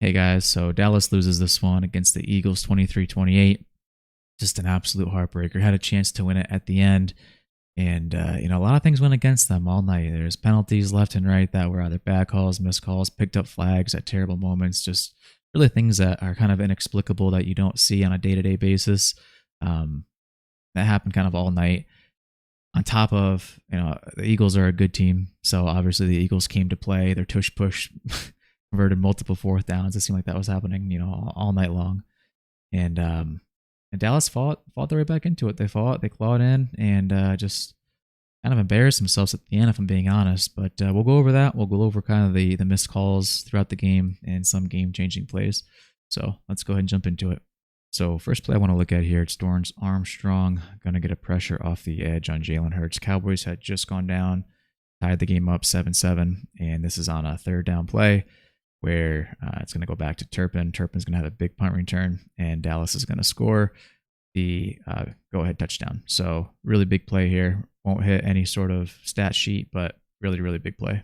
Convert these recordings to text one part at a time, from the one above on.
Hey guys, so Dallas loses this one against the Eagles 23-28. Just an absolute heartbreaker. Had a chance to win it at the end. And, a lot of things went against them all night. There's penalties left and right that were either bad calls, missed calls, picked up flags at terrible moments. Just really things that are kind of inexplicable that you don't see on a day-to-day basis. That happened kind of all night. On top of, the Eagles are a good team. So obviously the Eagles came to play. Their tush push converted multiple fourth downs. It seemed like that was happening, all night long. And Dallas fought their way back into it. They clawed in, and just kind of embarrassed themselves at the end, if I'm being honest. But we'll go over that. We'll go over kind of the missed calls throughout the game and some game-changing plays. So let's go ahead and jump into it. So first play I want to look at here, it's Dorance Armstrong going to get a pressure off the edge on Jalen Hurts. Cowboys had just gone down, tied the game up 7-7, and this is on a third down play where it's going to go back to Turpin. Turpin's going to have a big punt return, and Dallas is going to score the go-ahead touchdown. So really big play here. Won't hit any sort of stat sheet, but really, really big play.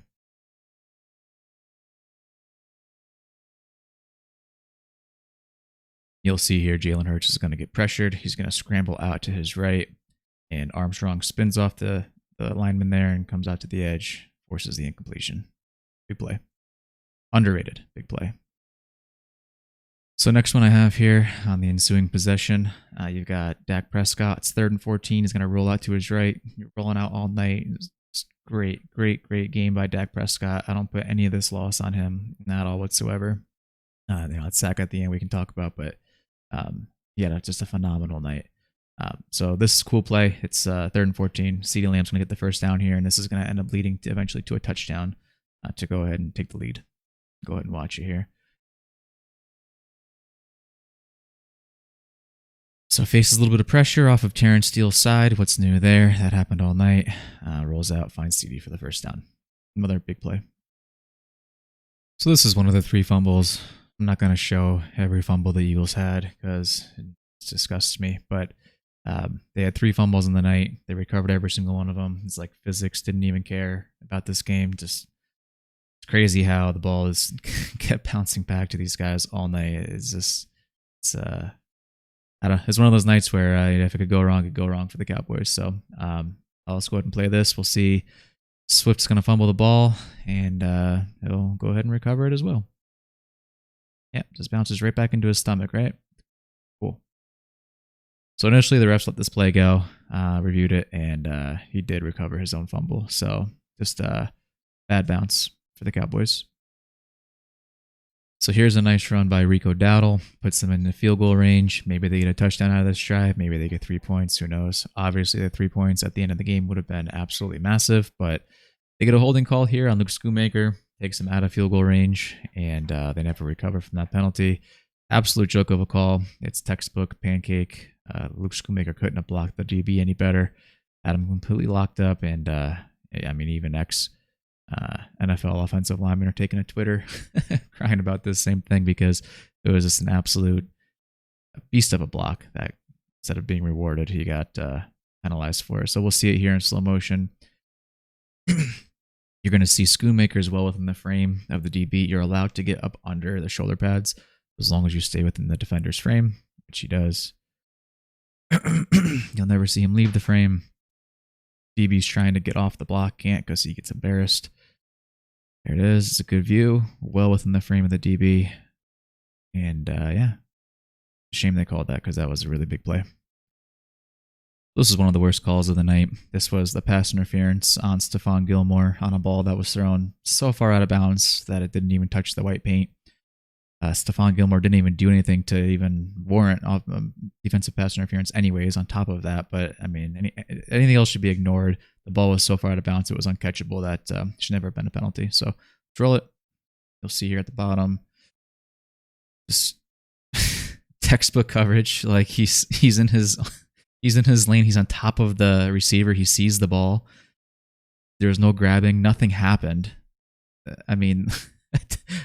You'll see here Jalen Hurts is going to get pressured. He's going to scramble out to his right, and Armstrong spins off the lineman there and comes out to the edge, forces the incompletion. Big play. Underrated. Big play. So next one I have here on the ensuing possession, you've got Dak Prescott. It's 3rd and 14. He's going to roll out to his right. You're rolling out all night. It's great game by Dak Prescott. I don't put any of this loss on him, not at all whatsoever. That sack at the end we can talk about, but that's just a phenomenal night. So this is a cool play. It's 3rd and 14. CeeDee Lamb's going to get the first down here, and this is going to end up leading to eventually to a touchdown to go ahead and take the lead. Go ahead and watch it here. So faces a little bit of pressure off of Terrence Steele's side. What's new there? That happened all night. Rolls out, finds CD for the first down. Another big play. So this is one of the 3 fumbles. I'm not going to show every fumble the Eagles had because it disgusts me. But they had 3 fumbles in the night. They recovered every single one of them. It's like physics didn't even care about this game. Just it's crazy how the ball is kept bouncing back to these guys all night. It's I don't know. It's one of those nights where if it could go wrong, it could go wrong for the Cowboys. So I'll just go ahead and play this. We'll see. Swift's going to fumble the ball, and he'll go ahead and recover it as well. Yeah, just bounces right back into his stomach, right? Cool. So initially, the refs let this play go, reviewed it, and he did recover his own fumble. So just a bad bounce for the Cowboys. So here's a nice run by Rico Dowdle, puts them in the field goal range. Maybe they get a touchdown out of this drive. Maybe they get 3 points. Who knows? Obviously, the 3 points at the end of the game would have been absolutely massive, but they get a holding call here on Luke Schoonmaker, takes them out of field goal range, and they never recover from that penalty. Absolute joke of a call. It's textbook pancake. Luke Schoonmaker couldn't have blocked the DB any better. Had him completely locked up, and even NFL offensive linemen are taking to Twitter crying about this same thing because it was just an absolute beast of a block that instead of being rewarded, he got penalized for it. So we'll see it here in slow motion. You're going to see Schoonmaker as well within the frame of the DB. You're allowed to get up under the shoulder pads as long as you stay within the defender's frame, which he does. You'll never see him leave the frame. DB's trying to get off the block, can't because he gets embarrassed. There it is. It's a good view, well within the frame of the DB. And shame they called that because that was a really big play. This is one of the worst calls of the night. This was the pass interference on Stephon Gilmore on a ball that was thrown so far out of bounds that it didn't even touch the white paint. Stephon Gilmore didn't even do anything to even warrant defensive pass interference anyways on top of that. But, anything else should be ignored. The ball was so far out of bounds, it was uncatchable. That should never have been a penalty. So, drill it. You'll see here at the bottom. Just textbook coverage. Like, he's in his lane. He's on top of the receiver. He sees the ball. There's no grabbing. Nothing happened.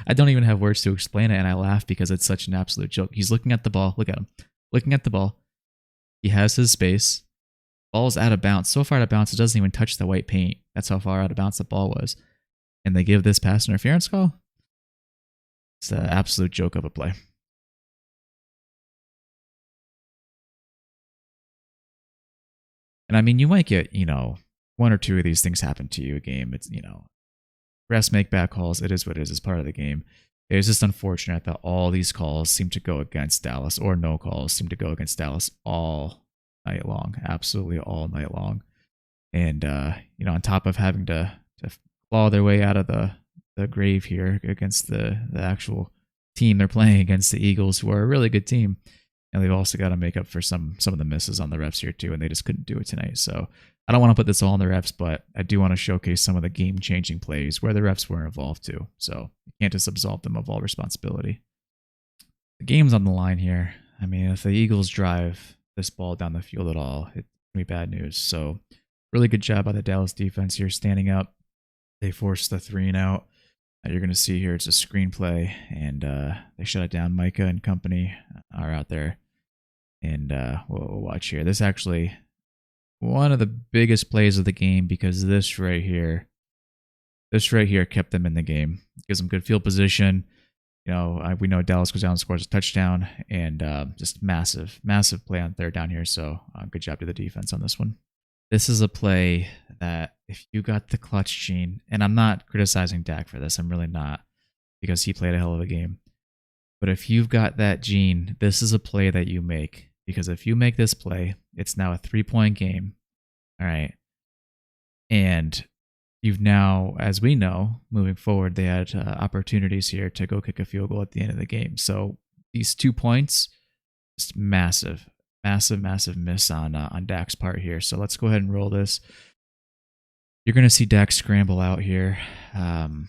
I don't even have words to explain it, and I laugh because it's such an absolute joke. He's looking at the ball. Look at him. Looking at the ball. He has his space. Ball's out of bounds. So far out of bounds, it doesn't even touch the white paint. That's how far out of bounds the ball was. And they give this pass interference call? It's an absolute joke of a play. And I mean, you might get, one or two of these things happen to you a game. It's, refs make bad calls. It is what it is. It's part of the game. It's just unfortunate that all these calls seem to go against Dallas, or no calls seem to go against Dallas all night long, absolutely all night long. And on top of having to claw their way out of the grave here against the actual team they're playing against, the Eagles, who are a really good team, and they've also got to make up for some of the misses on the refs here too, and they just couldn't do it tonight. So I don't want to put this all on the refs, but I do want to showcase some of the game-changing plays where the refs were involved too. So you can't just absolve them of all responsibility. The game's on the line here. I mean, if the Eagles drive this ball down the field at all, it's going to be bad news. So really good job by the Dallas defense here standing up. They forced the 3-and-out. You're going to see here it's a screenplay, and they shut it down. Micah and company are out there. And we'll watch here. This is actually one of the biggest plays of the game, because this right here kept them in the game. Gives them good field position. We know Dallas goes down and scores a touchdown, and just massive play on third down here. So good job to the defense on this one. This is a play that if you got the clutch gene, and I'm not criticizing Dak for this, I'm really not, because he played a hell of a game. But if you've got that gene, this is a play that you make. Because if you make this play, it's now a 3-point game. All right. And you've now, as we know, moving forward, they had opportunities here to go kick a field goal at the end of the game. So these 2 points, just massive miss on Dak's part here. So let's go ahead and roll this. You're going to see Dak scramble out here. You're going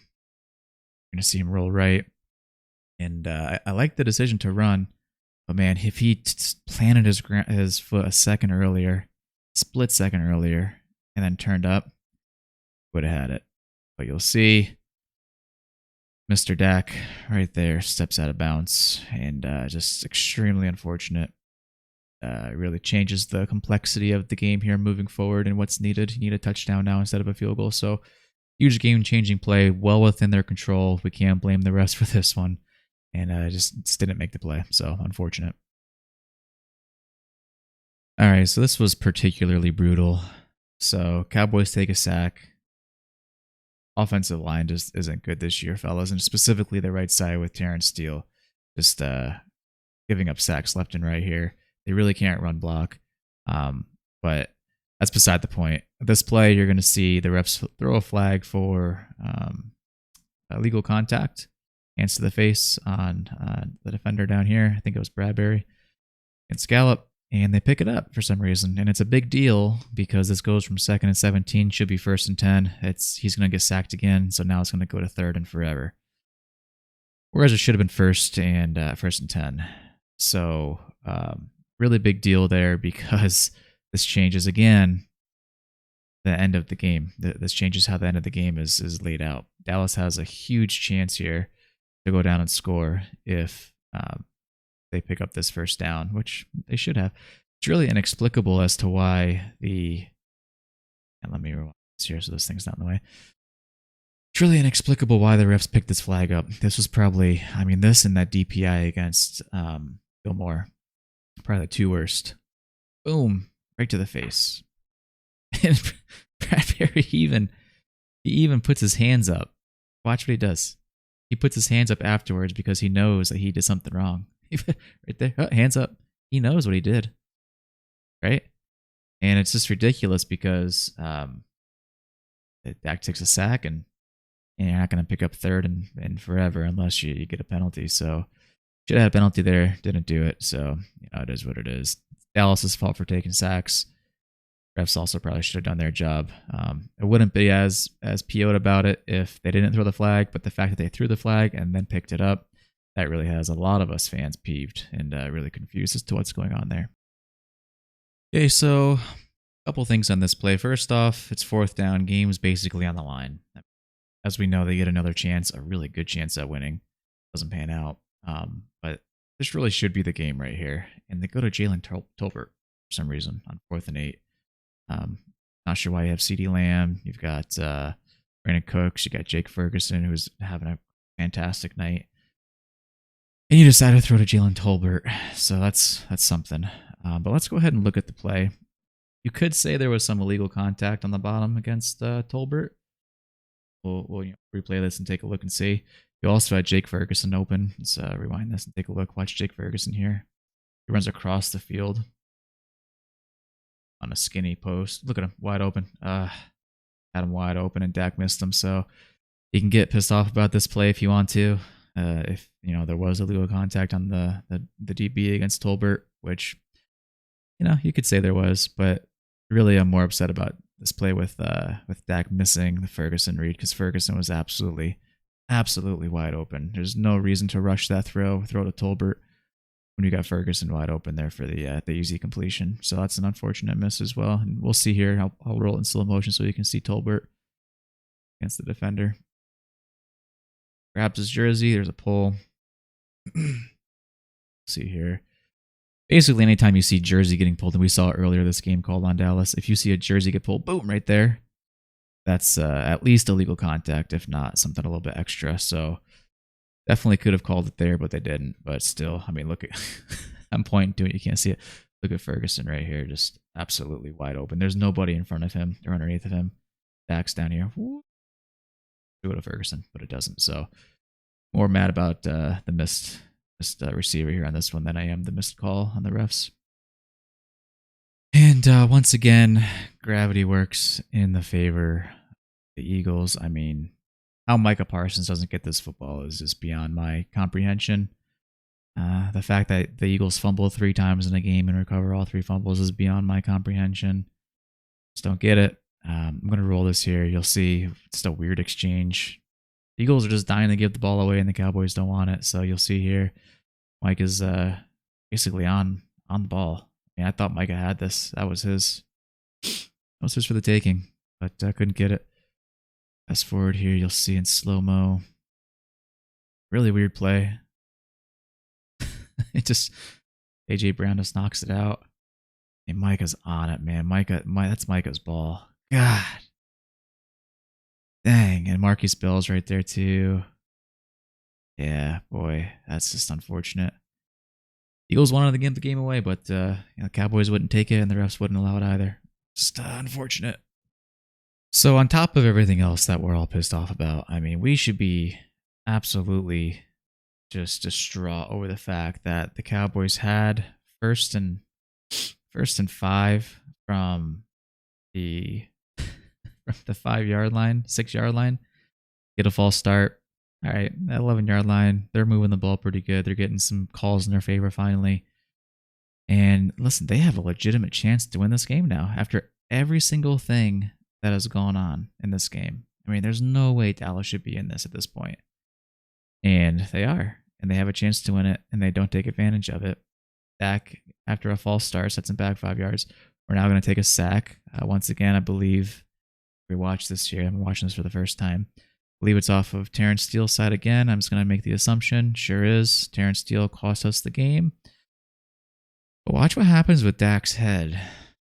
to see him roll right. And I like the decision to run. But man, if he planted his foot a second earlier, split second earlier, and then turned up, would have had it. But you'll see Mr. Dak right there steps out of bounds, and just extremely unfortunate. It really changes the complexity of the game here moving forward and what's needed. You need a touchdown now instead of a field goal. So huge game-changing play, well within their control. We can't blame the rest for this one. And just didn't make the play, so unfortunate. All right, so this was particularly brutal. So Cowboys take a sack. Offensive line just isn't good this year, fellas, and specifically the right side with Terrence Steele. Just giving up sacks left and right here. They really can't run block, but that's beside the point. This play, you're going to see the refs throw a flag for illegal contact. Hands to the face on the defender down here. I think it was Bradbury and Scallop, and they pick it up for some reason. And it's a big deal because this goes from 2nd and 17, should be 1st and 10. He's going to get sacked again, so now it's going to go to 3rd and forever. Whereas it should have been 1st and 10. So really big deal there, because this changes again the end of the game. This changes how the end of the game is laid out. Dallas has a huge chance here to go down and score if they pick up this first down, which they should have. It's really inexplicable as to why and let me rewind this here so this thing's not in the way. It's really inexplicable why the refs picked this flag up. This was probably, this and that DPI against Gilmore, probably the 2 worst. Boom, right to the face. And Bradbury even puts his hands up. Watch what he does. He puts his hands up afterwards because he knows that he did something wrong. Right there, hands up. He knows what he did, right? And it's just ridiculous because Dak takes a sack, and you're not going to pick up 3rd and forever unless you get a penalty. So should have had a penalty there, didn't do it. So it is what it is. Dallas's fault for taking sacks. Refs also probably should have done their job. It wouldn't be as PO'd about it if they didn't throw the flag, but the fact that they threw the flag and then picked it up, that really has a lot of us fans peeved and really confused as to what's going on there. Okay, so a couple things on this play. First off, it's 4th down. Game's basically on the line. As we know, they get another chance, a really good chance at winning. Doesn't pan out. But this really should be the game right here. And they go to Jalen Tolbert for some reason on 4th and 8. Not sure why you have CeeDee Lamb. You've got Brandon Cooks. You got Jake Ferguson, who's having a fantastic night. And you decide to throw to Jalen Tolbert. So that's something. But let's go ahead and look at the play. You could say there was some illegal contact on the bottom against Tolbert. We'll replay this and take a look and see. You also had Jake Ferguson open. Let's rewind this and take a look. Watch Jake Ferguson here. He runs across the field on a skinny post. Look at him, wide open. Had him wide open, and Dak missed him. So you can get pissed off about this play if you want to. If there was illegal contact on the DB against Tolbert, which you could say there was, but really I'm more upset about this play with Dak missing the Ferguson read, because Ferguson was absolutely wide open. There's no reason to rush that throw to Tolbert when you got Ferguson wide open there for the easy completion. So that's an unfortunate miss as well. And we'll see here. I'll roll it in slow motion so you can see Tolbert against the defender. Grabs his jersey. There's a pull. See here. Basically, anytime you see jersey getting pulled, and we saw earlier this game called on Dallas, if you see a jersey get pulled, boom, right there, that's at least illegal contact, if not something a little bit extra. So definitely could have called it there, but they didn't. But still, I mean, look at I'm pointing to it. You can't see it. Look at Ferguson right here, just absolutely wide open. There's nobody in front of him or underneath of him. Dak's down here. Do it to Ferguson, but it doesn't. So more mad about the missed receiver here on this one than I am the missed call on the refs. And once again, gravity works in the favor of the Eagles. I mean, how Micah Parsons doesn't get this football is just beyond my comprehension. The fact that the Eagles fumble 3 times in a game and recover all 3 fumbles is beyond my comprehension. Just don't get it. I'm going to roll this here. You'll see it's a weird exchange. The Eagles are just dying to give the ball away, and the Cowboys don't want it. So you'll see here, Mike is basically on the ball. I mean, I thought Micah had this. That was his. That was his for the taking, but I couldn't get it. Fast forward here, you'll see in slow-mo. Really weird play. It just, A.J. Brown just knocks it out. And Micah's on it, man. That's Micah's ball. God. Dang. And Marquise Bell's right there, too. Yeah, boy. That's just unfortunate. Eagles wanted to give the game away, but Cowboys wouldn't take it, and the refs wouldn't allow it either. Just unfortunate. So on top of everything else that we're all pissed off about, I mean, we should be absolutely just distraught over the fact that the Cowboys had first and 5 from the 5-yard line, 6-yard line, get a false start. All right, that 11-yard line, they're moving the ball pretty good. They're getting some calls in their favor finally. And listen, they have a legitimate chance to win this game now after every single thing that has gone on in this game. I mean, there's no way Dallas should be in this at this point. And they are. And they have a chance to win it, and they don't take advantage of it. Dak, after a false start, sets him back 5 yards. We're now going to take a sack. Once again, I believe we watched this here. I'm watching this for the first time. I believe it's off of Terrence Steele's side again. I'm just going to make the assumption. Sure is. Terrence Steele cost us the game. But watch what happens with Dak's head.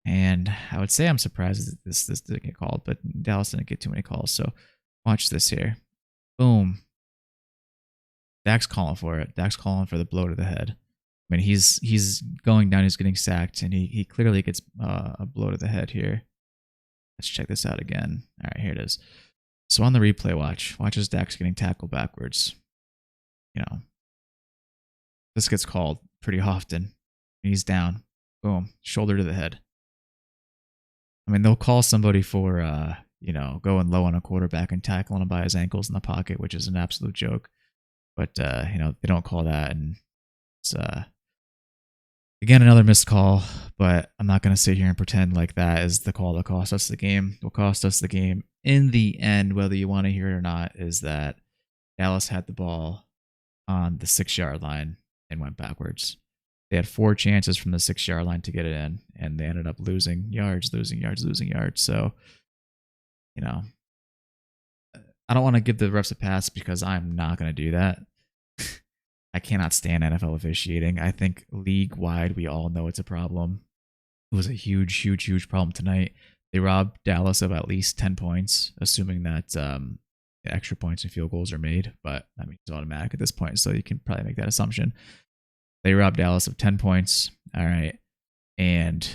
And I would say I'm surprised that this didn't get called, but Dallas didn't get too many calls. So watch this here. Boom. Dak's calling for it. Dak's calling for the blow to the head. I mean, he's going down. He's getting sacked, and he clearly gets a blow to the head here. Let's check this out again. All right, here it is. So on the replay, watch as Dak's getting tackled backwards. This gets called pretty often. He's down. Boom, shoulder to the head. I mean, they'll call somebody for going low on a quarterback and tackling him by his ankles in the pocket, which is an absolute joke. But they don't call that, and it's again another missed call. But I'm not going to sit here and pretend like that is the call that cost us the game. What cost us the game in the end, whether you want to hear it or not, is that Dallas had the ball on the 6-yard line and went backwards. They had 4 chances from the 6-yard line to get it in, and they ended up losing yards. So, I don't want to give the refs a pass because I'm not going to do that. I cannot stand NFL officiating. I think league-wide, we all know it's a problem. It was a huge problem tonight. They robbed Dallas of at least 10 points, assuming that extra points and field goals are made, but I mean, it's automatic at this point, so you can probably make that assumption. They robbed Dallas of 10 points. All right. And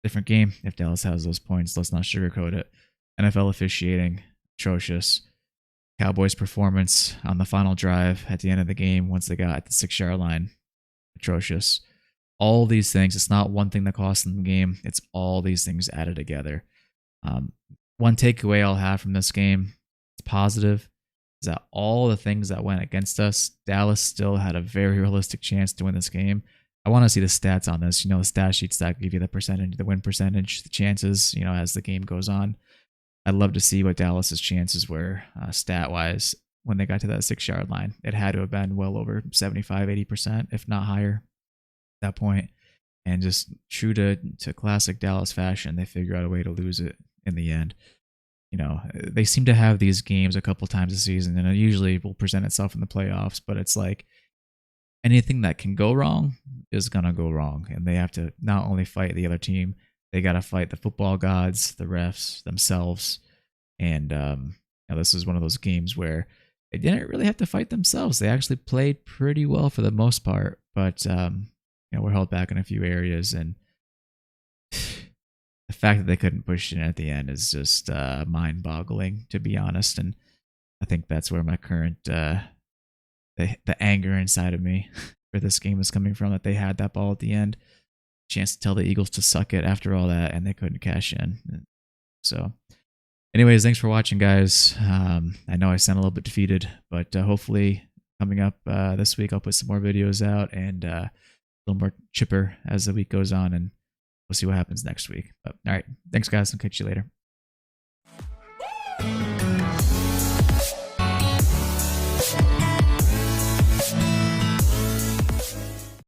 different game. If Dallas has those points, let's not sugarcoat it. NFL officiating, atrocious. Cowboys' performance on the final drive at the end of the game once they got at the 6-yard line, atrocious. All these things, it's not one thing that cost them the game, it's all these things added together. One takeaway I'll have from this game, it's positive, is that all the things that went against us, Dallas still had a very realistic chance to win this game. I want to see the stats on this. The stat sheets that give you the percentage, the win percentage, the chances, as the game goes on. I'd love to see what Dallas's chances were stat-wise when they got to that 6-yard line. It had to have been well over 75, 80%, if not higher at that point. And just true to classic Dallas fashion, they figure out a way to lose it in the end. They seem to have these games a couple times a season, and it usually will present itself in the playoffs, but it's like anything that can go wrong is going to go wrong. And they have to not only fight the other team, they got to fight the football gods, the refs, themselves. And this is one of those games where they didn't really have to fight themselves. They actually played pretty well for the most part, but we're held back in a few areas. And the fact that they couldn't push it in at the end is just mind-boggling, to be honest. And I think that's where my current the anger inside of me for this game is coming from, that they had that ball at the end, chance to tell the Eagles to suck it after all that, and they couldn't cash in. So anyways, thanks for watching, guys. I know I sound a little bit defeated, but hopefully coming up this week I'll put some more videos out and a little more chipper as the week goes on, and we'll see what happens next week. But all right, thanks guys, I'll catch you later.